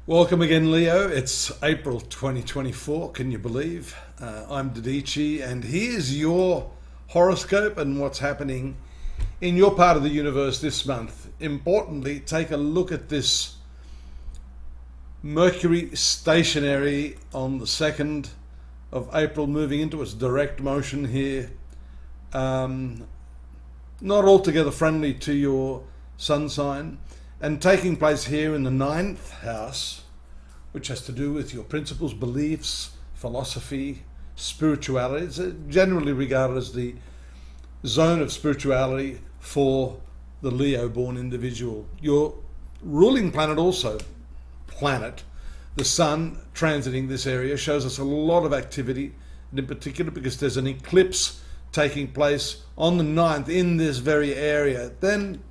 Welcome again, Leo. It's April 2024. Can you believe? I'm Didici, and here's your horoscope and what's happening in your part of the universe this month. Importantly, take a look at this Mercury stationary on the 2nd of April, moving into its direct motion here. Not altogether friendly to your sun sign, and taking place here in the 9th house, which has to do with your principles, beliefs, philosophy, spirituality. It's generally regarded as the zone of spirituality for the Leo born individual. Your ruling planet also, the sun transiting this area, shows us a lot of activity, and in particular because there's an eclipse taking place on the 9th in this very area. Then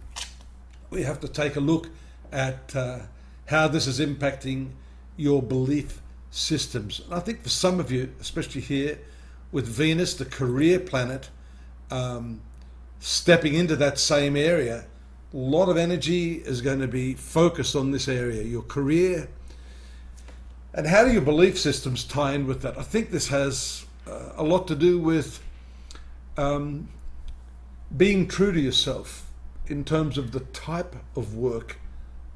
we have to take a look at how this is impacting your belief systems. And I think for some of you, especially here with Venus, the career planet, stepping into that same area, a lot of energy is going to be focused on this area, your career. And how do your belief systems tie in with that? I think this has a lot to do with being true to yourself in terms of the type of work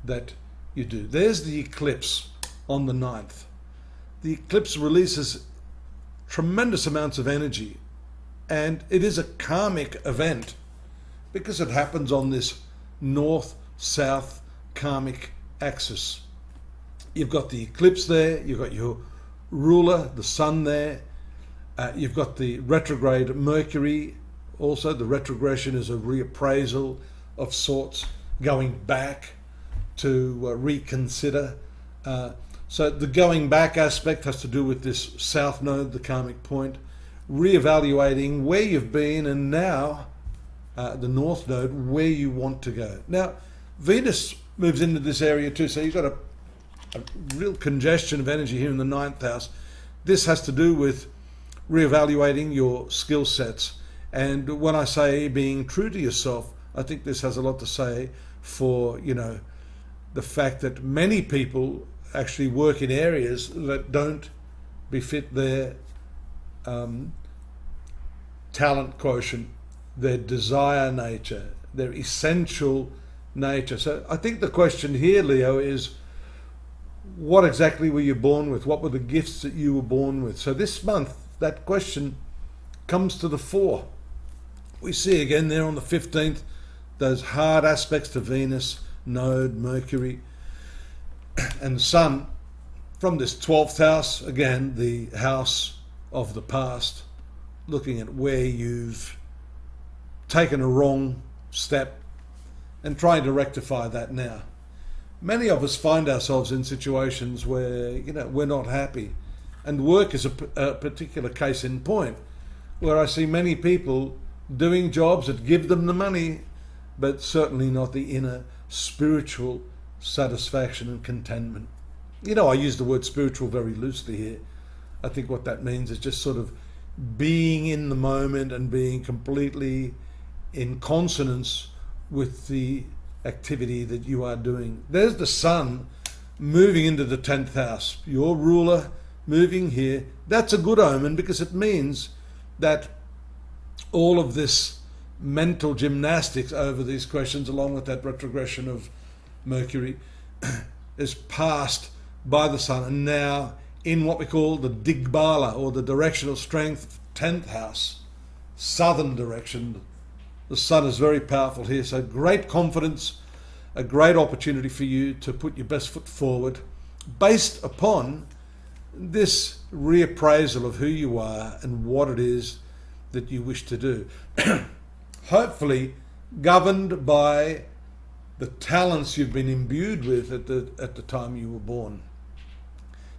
that you do. There's the eclipse on the 9th. The eclipse releases tremendous amounts of energy, and it is a karmic event because it happens on this north-south karmic axis. You've got the eclipse there, you've got your ruler, the sun there, you've got the retrograde Mercury. Also, the retrogression is a reappraisal of sorts, going back to reconsider. So the going back aspect has to do with this south node, the karmic point, reevaluating where you've been, and now the north node, where you want to go. Now, Venus moves into this area too, so you've got a real congestion of energy here in the 9th house. This has to do with reevaluating your skill sets. And when I say being true to yourself, I think this has a lot to say for, the fact that many people actually work in areas that don't befit their talent quotient, their desire nature, their essential nature. So I think the question here, Leo, is what exactly were you born with? What were the gifts that you were born with? So this month, that question comes to the fore. We see again there on the 15th, those hard aspects to Venus, node, Mercury, and the sun from this 12th house, again, the house of the past, looking at where you've taken a wrong step and trying to rectify that now. Many of us find ourselves in situations where, we're not happy. And work is a particular case in point, where I see many people doing jobs that give them the money, but certainly not the inner spiritual satisfaction and contentment. I use the word spiritual very loosely here. I think what that means is just sort of being in the moment and being completely in consonance with the activity that you are doing. There's the sun moving into the 10th house, your ruler moving here. That's a good omen because it means that all of this mental gymnastics over these questions, along with that retrogression of Mercury, is passed by the sun, and now in what we call the Digbala, or the directional strength, 10th house, southern direction. The sun is very powerful here, so great confidence, a great opportunity for you to put your best foot forward based upon this reappraisal of who you are and what it is that you wish to do. Hopefully governed by the talents you've been imbued with at the time you were born.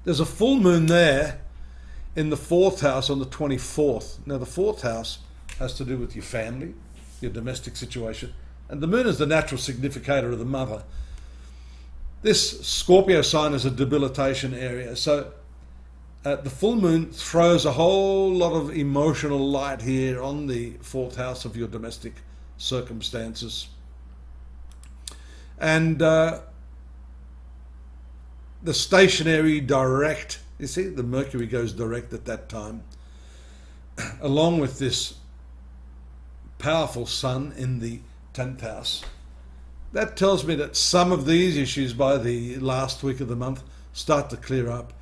There's a full moon there in the 4th house on the 24th. Now the 4th house has to do with your family, your domestic situation, and the moon is the natural significator of the mother. This Scorpio sign is a debilitation area, so the full moon throws a whole lot of emotional light here on the 4th house of your domestic circumstances. And the stationary direct, you see, the Mercury goes direct at that time, along with this powerful sun in the 10th house. That tells me that some of these issues by the last week of the month start to clear up,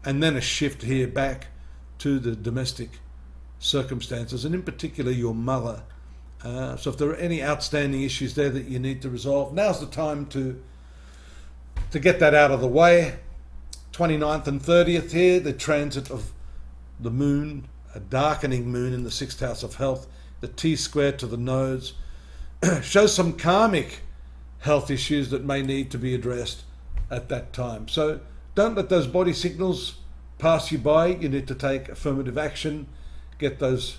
and then a shift here back to the domestic circumstances, and in particular your mother. So if there are any outstanding issues there that you need to resolve, now's the time to get that out of the way. 29th and 30th here, the transit of the moon, a darkening moon in the 6th house of health, the T-square to the nodes, shows some karmic health issues that may need to be addressed at that time. So don't let those body signals pass you by. You need to take affirmative action, get those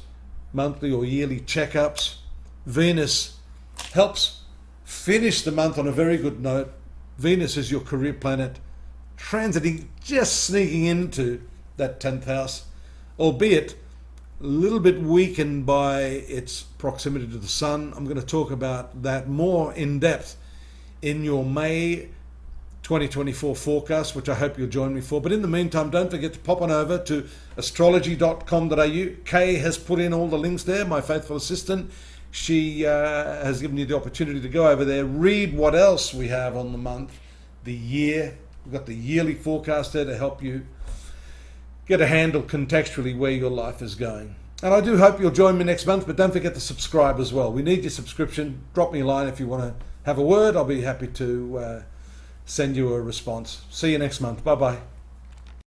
monthly or yearly checkups. Venus helps finish the month on a very good note. Venus is your career planet, transiting, just sneaking into that 10th house, albeit a little bit weakened by its proximity to the sun. I'm going to talk about that more in depth in your May 2024 forecast, which I hope you'll join me for. But in the meantime, don't forget to pop on over to astrology.com.au. Kay has put in all the links there, my faithful assistant. She has given you the opportunity to go over there, read what else we have on the month, the year. We've got the yearly forecast there to help you get a handle contextually where your life is going. And I do hope you'll join me next month, but don't forget to subscribe as well. We need your subscription. Drop me a line if you want to have a word. I'll be happy to send you a response. See you next month. Bye-bye.